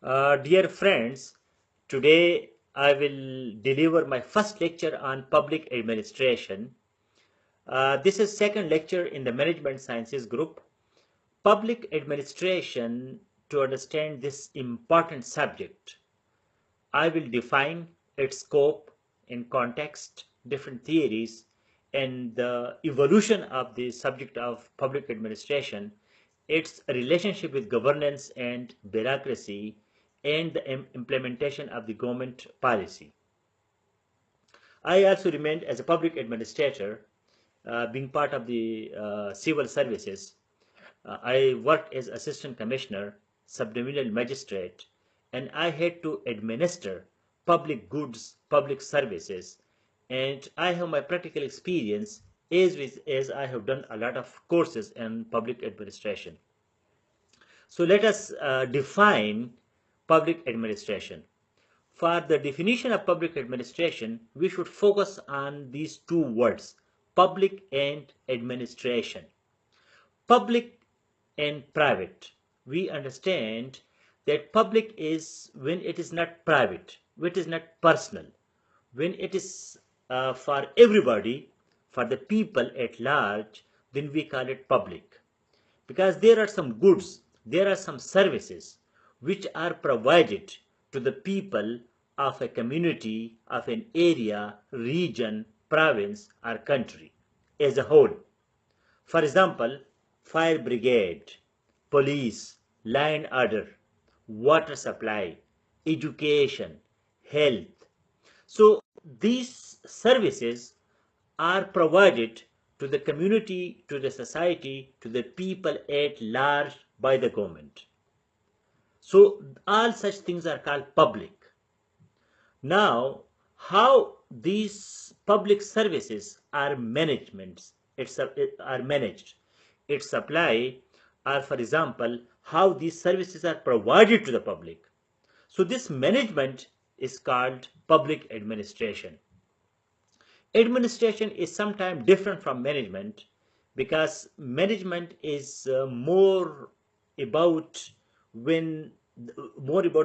Dear friends, today I will deliver my first lecture on public administration. This is second lecture in the Management Sciences group. Public administration, to understand this important subject, I will define its scope in context, different theories, and the evolution of the subject of public administration, its relationship with governance and bureaucracy, and the implementation of the government policy. I also remained as a public administrator, being part of the civil services. I worked as assistant commissioner, subdivisional magistrate, and I had to administer public goods, public services, and I have my practical experience as I have done a lot of courses in public administration. So let us define public administration. For the definition of public administration, we should focus on these two words, public and administration. Public and private. We understand that public is when it is not private, when it is not personal, when it is for everybody, for the people at large, then we call it public. Because there are some goods, there are some services which are provided to the people of a community, of an area, region, province, or country as a whole. For example, fire brigade, police, law and order, water supply, education, health. So these services are provided to the community, to the society, to the people at large by the government. So all such things are called public. Now, how these public services are managed, its supply, or for example, how these services are provided to the public. So this management is called public administration. Administration is sometimes different from management because management is more about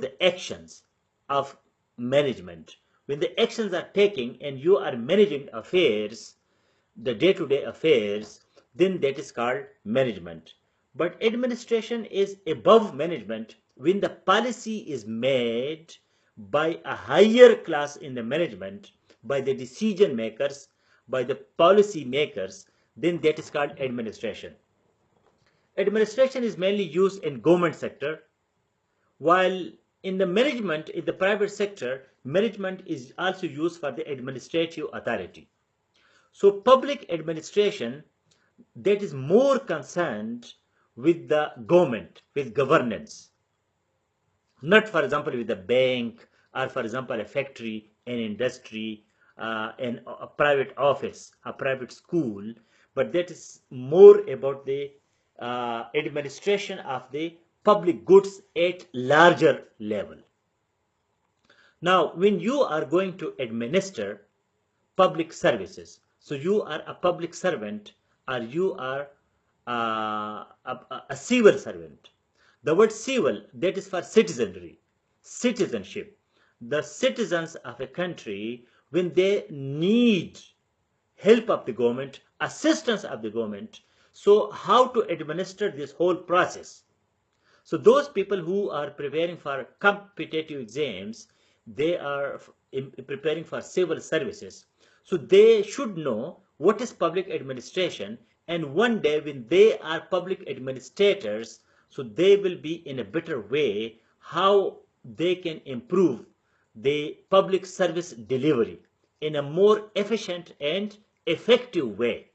the actions of management. When the actions are taken and you are managing affairs, the day-to-day affairs, then that is called management. But administration is above management when the policy is made by a higher class in the management, by the decision makers, by the policy makers, then that is called administration. Administration is mainly used in government sector, while in the management, in the private sector, management is also used for the administrative authority. So public administration, that is more concerned with the government, with governance, not for example with the bank or for example a factory, an industry, a private office, a private school, but that is more about the administration of the public goods at larger level. Now, when you are going to administer public services, so you are a public servant or you are a civil servant. The word civil, that is for citizenry, citizenship. The citizens of a country, when they need help of the government, assistance of the government, so how to administer this whole process. So those people who are preparing for competitive exams, they are preparing for civil services. So they should know what is public administration, and one day when they are public administrators, so they will be in a better way how they can improve the public service delivery in a more efficient and effective way.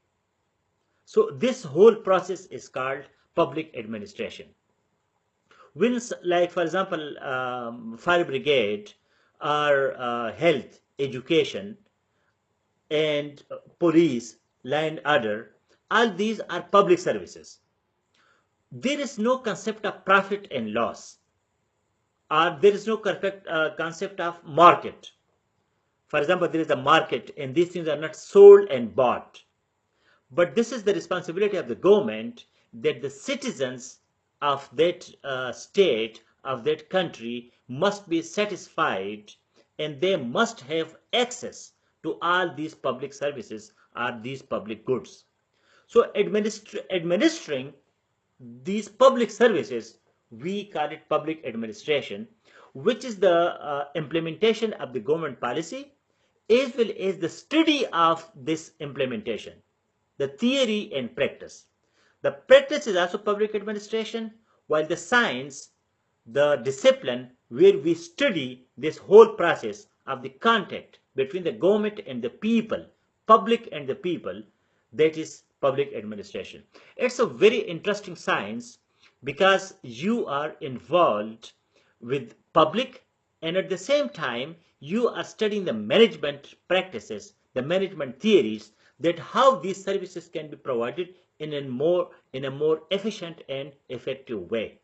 So this whole process is called public administration. When, like for example, fire brigade or health, education, and police, law and order, all these are public services. There is no concept of profit and loss, or there is no concept of market. For example, there is a market and these things are not sold and bought. But this is the responsibility of the government, that the citizens of that state of that country must be satisfied, and they must have access to all these public services or these public goods. So administering these public services, we call it public administration, which is the implementation of the government policy as well as the study of this implementation, the theory and practice. The practice is also public administration, while the science, the discipline where we study this whole process of the contact between the government and the people, public and the people, that is public administration. It's a very interesting science because you are involved with public, and at the same time you are studying the management practices, the management theories, that how these services can be provided in a more efficient and effective way.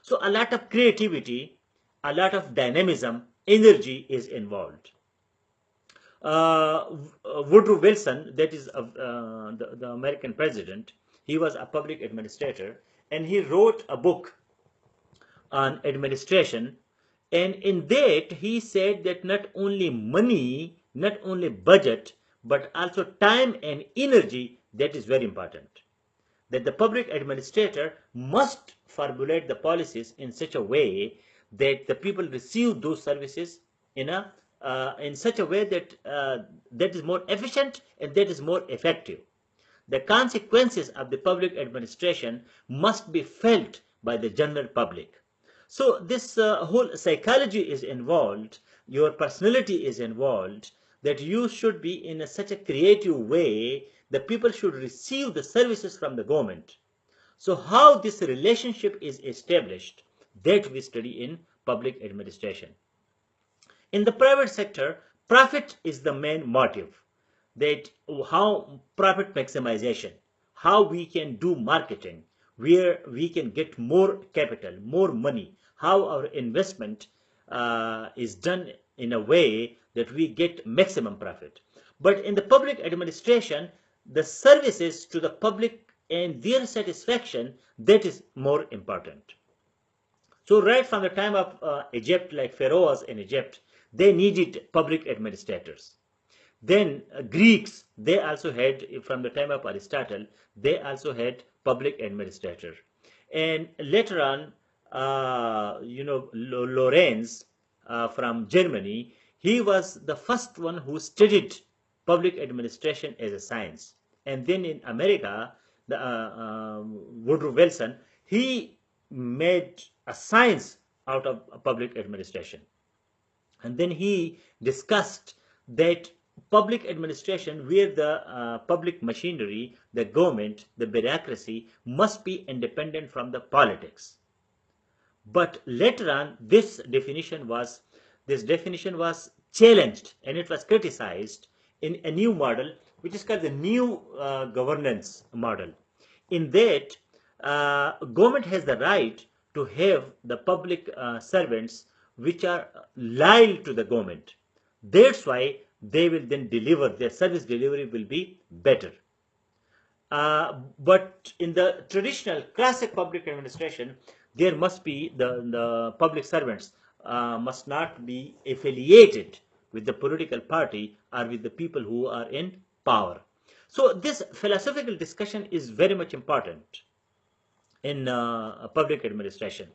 So a lot of creativity, a lot of dynamism, energy is involved. Woodrow Wilson, that is the American president, he was a public administrator, and he wrote a book on administration, and in that he said that not only money, not only budget, but also time and energy, that is very important. That the public administrator must formulate the policies in such a way that the people receive those services in such a way that that is more efficient and that is more effective. The consequences of the public administration must be felt by the general public. So this whole psychology is involved, your personality is involved, that you should be in such a creative way, the people should receive the services from the government. So how this relationship is established, that we study in public administration. In the private sector, profit is the main motive. That how profit maximization, how we can do marketing, where we can get more capital, more money, how our investment is done in a way that we get maximum profit. But in the public administration, the services to the public and their satisfaction, that is more important. So right from the time of Egypt, like pharaohs in Egypt, they needed public administrators. Then Greeks, they also had, from the time of Aristotle, they also had public administrator. And later on, Lorenz from Germany, he was the first one who studied public administration as a science. And then in America, Woodrow Wilson, he made a science out of public administration. And then he discussed that public administration, where the public machinery, the government, the bureaucracy must be independent from the politics. But later on, this definition was challenged and it was criticized in a new model, which is called the new governance model. In that, government has the right to have the public servants which are loyal to the government. That's why they will then deliver, their service delivery will be better. But in the traditional classic public administration, there must be the public servants must not be affiliated with the political party or with the people who are in power. So this philosophical discussion is very much important in public administration,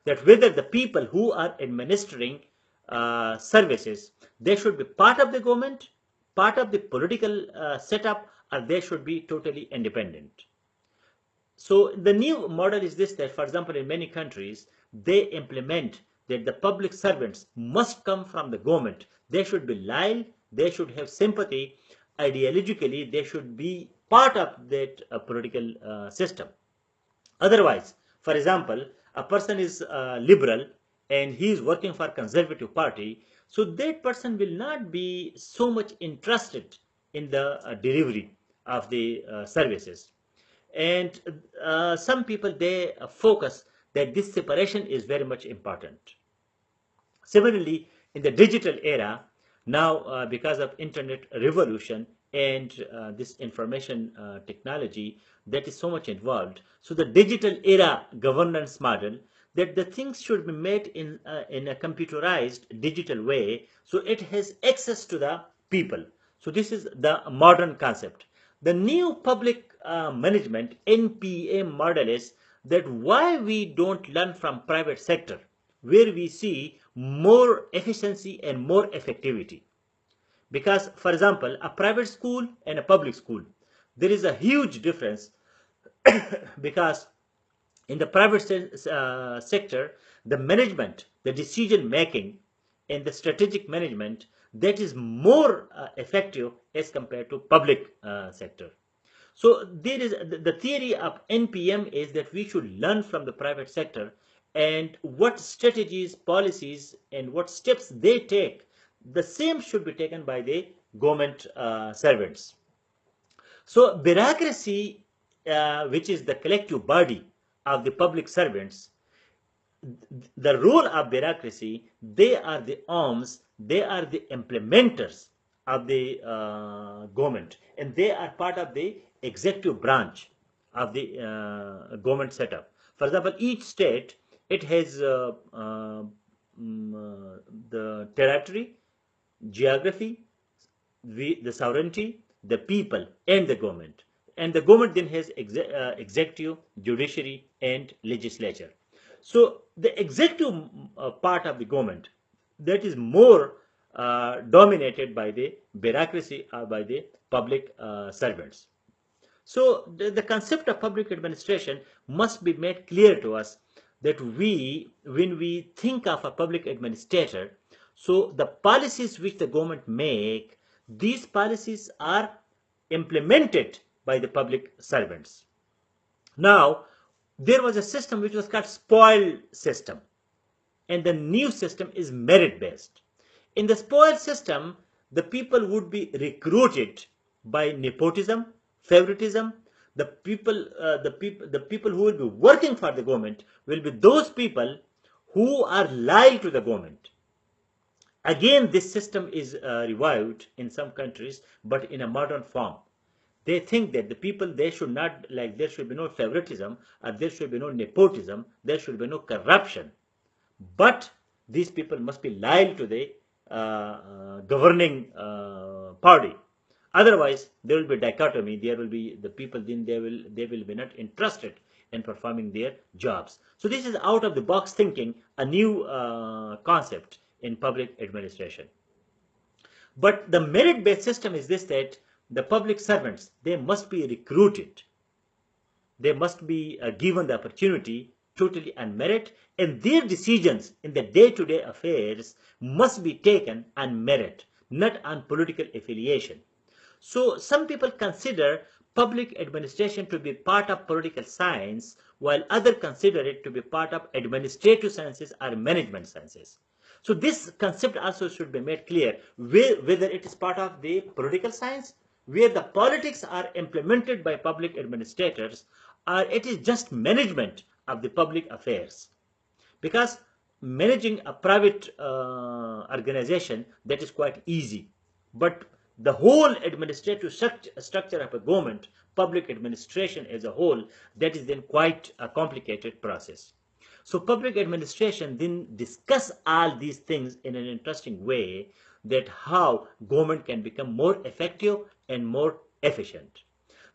that whether the people who are administering services, they should be part of the government, part of the political setup, or they should be totally independent. So the new model is this, that for example in many countries they implement that the public servants must come from the government, they should be loyal, they should have sympathy, ideologically they should be part of that political system. Otherwise, for example, a person is liberal and he is working for conservative party, so that person will not be so much interested in the delivery of the services. And some people, they focus that this separation is very much important. Similarly, in the digital era, now because of internet revolution and this information technology that is so much involved, so the digital era governance model, that the things should be made in a computerized digital way, so it has access to the people. So this is the modern concept. The new public management NPA model is that why we don't learn from private sector, where we see more efficiency and more effectivity. Because, for example, a private school and a public school, there is a huge difference because in the private sector, the management, the decision making, and the strategic management, that is more effective as compared to public sector. So there is the theory of NPM is that we should learn from the private sector and what strategies, policies, and what steps they take. The same should be taken by the government servants. So bureaucracy, which is the collective body of the public servants, the role of bureaucracy, they are the arms, they are the implementers of the government, and they are part of the executive branch of the government setup. For example, each state, it has the territory, geography, the sovereignty, the people, and the government. And the government then has executive, judiciary, and legislature. So the executive part of the government, that is more dominated by the bureaucracy or by the public servants. So the concept of public administration must be made clear to us that when we think of a public administrator, so the policies which the government make, these policies are implemented by the public servants. Now, there was a system which was called spoil system, and the new system is merit based. In the spoil system, the people would be recruited by nepotism, favoritism. The people who will be working for the government will be those people who are loyal to the government. Again, this system is revived in some countries, but in a modern form. They think that the people, they should not, like, there should be no favoritism, or there should be no nepotism, there should be no corruption. But these people must be loyal to the governing party. Otherwise, there will be dichotomy. There will be the people, then they will be not interested in performing their jobs. So this is out of the box thinking, a new concept in public administration. But the merit based system is this, that the public servants, they must be recruited. They must be given the opportunity totally on merit, and their decisions in the day-to-day affairs must be taken on merit, not on political affiliation. So some people consider public administration to be part of political science, while others consider it to be part of administrative sciences or management sciences. So this concept also should be made clear, whether it is part of the political science, where the politics are implemented by public administrators, or it is just management of the public affairs. Because managing a private organization, that is quite easy, but the whole administrative structure of a government, public administration as a whole, that is then quite a complicated process. So public administration then discuss all these things in an interesting way, that how government can become more effective and more efficient.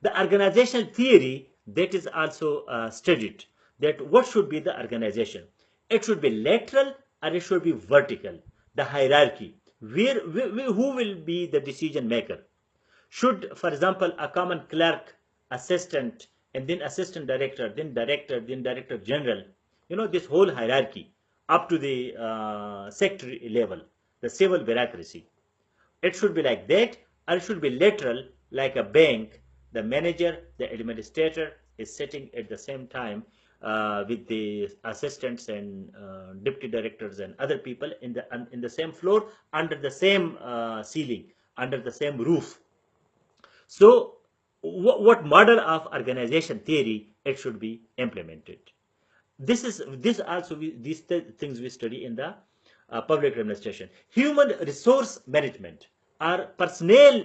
The organizational theory, that is also studied, that what should be the organization. It should be lateral or it should be vertical, the hierarchy. Who will be the decision maker? Should, for example, a common clerk, assistant, and then assistant director, then director general, this whole hierarchy up to the secretary level, the civil bureaucracy. It should be like that, or it should be lateral, like a bank. The manager, the administrator is sitting at the same time with the assistants and deputy directors and other people in the same floor, under the same ceiling, under the same roof. So what model of organization theory it should be implemented? These things we study in the public administration. Human resource management or personnel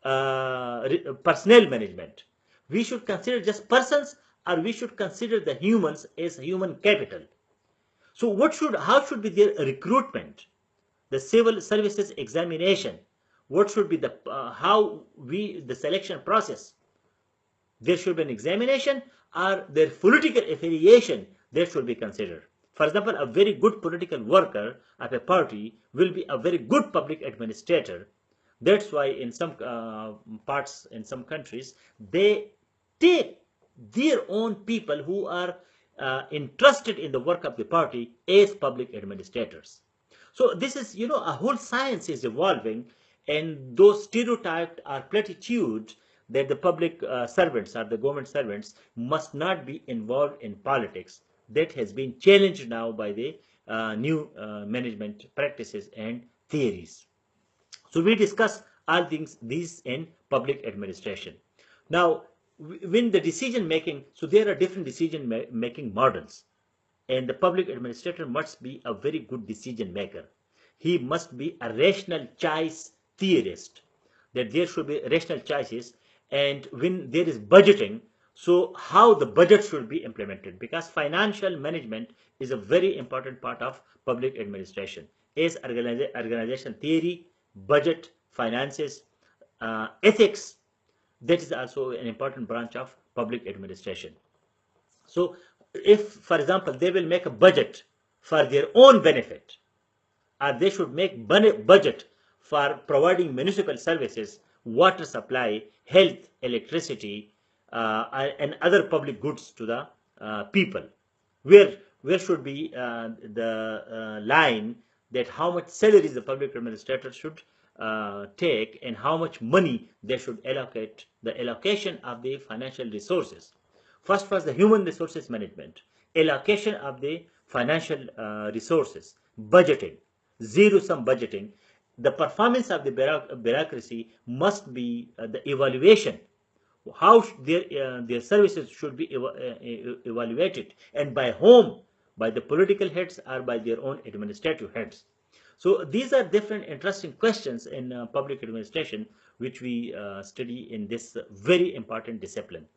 management. We should consider just persons, or we should consider the humans as human capital. So how should be their recruitment, the civil services examination, what should be the the selection process? There should be an examination, or their political affiliation that should be considered. For example, a very good political worker of a party will be a very good public administrator. That's why in some parts, in some countries, they take their own people who are interested in the work of the party as public administrators. So this is, a whole science is evolving, and those stereotypes are platitudes that the public servants or the government servants must not be involved in politics. That has been challenged now by the new management practices and theories. So we discuss all these in public administration. Now, when the decision making, so there are different decision making models, and the public administrator must be a very good decision maker. He must be a rational choice theorist, that there should be rational choices. And when there is budgeting, so how the budget should be implemented, because financial management is a very important part of public administration, as organization theory, budget, finances, ethics. That is also an important branch of public administration. So if, for example, they will make a budget for their own benefit, or they should make budget for providing municipal services, water supply, health, electricity, and other public goods to the people, where should be the line that how much salaries the public administrator should take, and how much money they should allocate, the allocation of the financial resources. First was the human resources management, allocation of the financial resources, budgeting, zero-sum budgeting. The performance of the bureaucracy must be the evaluation, how their services should be evaluated, and by whom, by the political heads or by their own administrative heads. So these are different interesting questions in public administration, which we study in this very important discipline.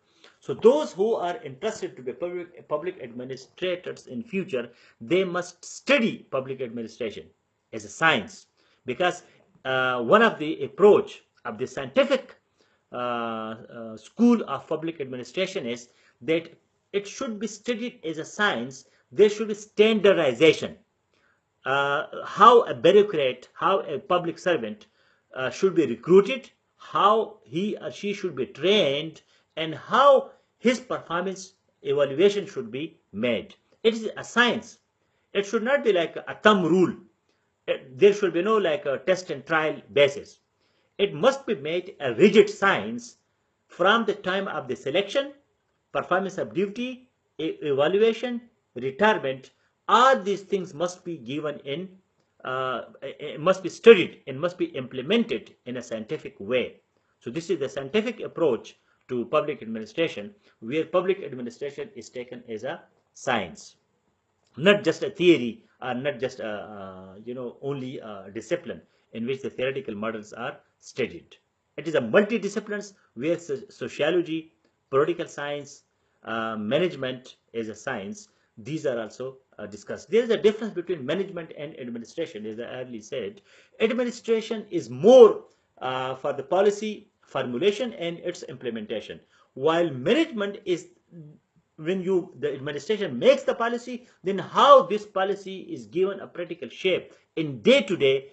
So those who are interested to be public administrators in future, they must study public administration as a science, because one of the approach of the scientific school of public administration is that it should be studied as a science. There should be standardization. How a bureaucrat, how a public servant should be recruited, how he or she should be trained, and how his performance evaluation should be made. It is a science. It should not be like a thumb rule. There should be no like a test and trial basis. It must be made a rigid science from the time of the selection, performance of duty, evaluation, retirement. All these things must be given in, must be studied and must be implemented in a scientific way. So this is the scientific approach to public administration, where public administration is taken as a science, not just a theory, or not just only a discipline in which the theoretical models are studied. It is a multidisciplines where sociology, political science, management is a science. These are also discussed. There is a difference between management and administration. As I earlier said, administration is more for the policy formulation and its implementation, while management is when the administration makes the policy, then how this policy is given a practical shape in day-to-day,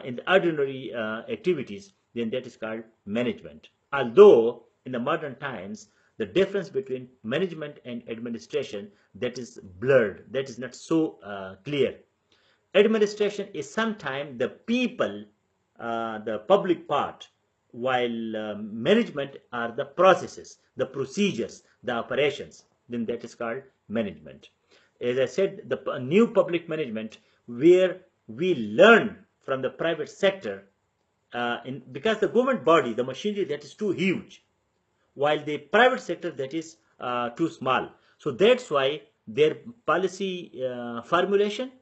in the ordinary activities, then that is called management. Although in the modern times, the difference between management and administration, that is blurred, that is not so clear. Administration is sometimes the people, the public part, while management are the processes, the procedures, the operations, then that is called management. As I said, the new public management, where we learn from the private sector, because the government body, the machinery, that is too huge, while the private sector, that is too small. So that's why their policy formulation,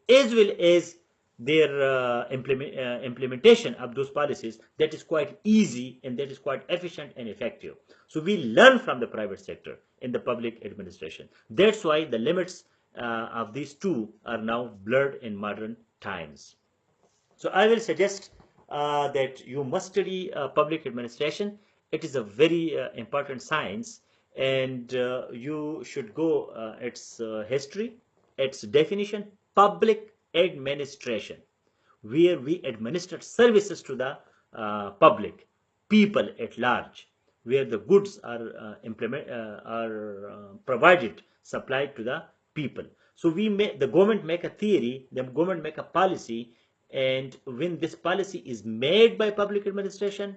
as well as their implementation of those policies, that is quite easy, and that is quite efficient and effective. So we learn from the private sector in the public administration. That's why the limits of these two are now blurred in modern times. So I will suggest that you must study public administration. It is a very important science, and you should go its history, its definition, public administration, where we administer services to the public, people at large, where the goods are provided, supplied to the people. So the government make a theory, the government make a policy, and when this policy is made by public administrators,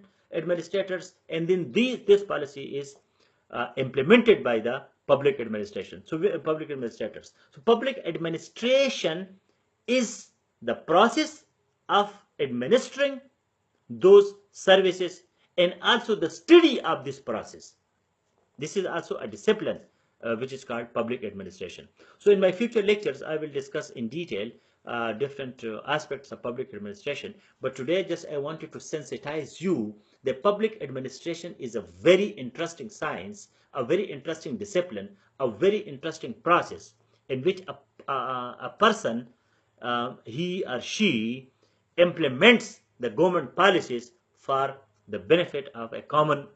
and then this policy is implemented by the public administration. So public administrators. So public administration is the process of administering those services and also the study of this process. This is also a discipline which is called public administration. So in my future lectures, I will discuss in detail different aspects of public administration. But today, just I wanted to sensitize you that public administration is a very interesting science, a very interesting discipline, a very interesting process in which a person, he or she, implements the government policies for the benefit of a common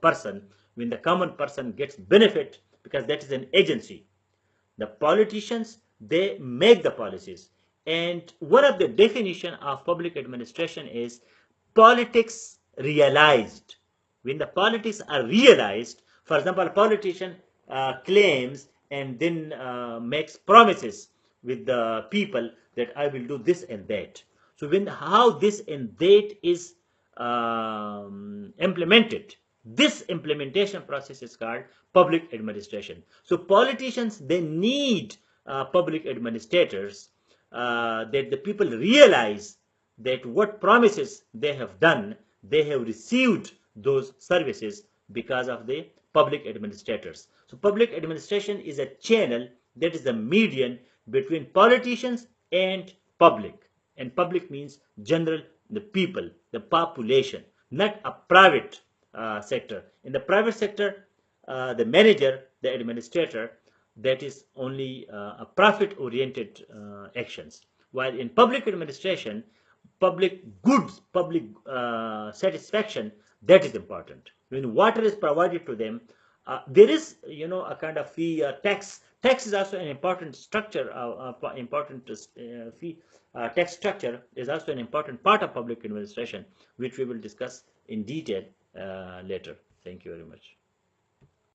person. When the common person gets benefit, because that is an agency. The politicians, they make the policies. And one of the definition of public administration is politics realized. When the politics are realized, for example, a politician claims and then makes promises with the people that I will do this and that. So how this and that is implemented, this implementation process is called public administration. So politicians, they need public administrators that the people realize that what promises they have done, they have received those services because of the public administrators. So public administration is a channel, that is a median between politicians and public. And public means general, the people, the population, not a private sector. In the private sector, the manager, the administrator, that is only a profit-oriented actions. While in public administration, public goods, public satisfaction, that is important. When water is provided to them, there is, a kind of fee, tax. Tax is also an important structure, important fee. Tax structure is also an important part of public administration, which we will discuss in detail later. Thank you very much.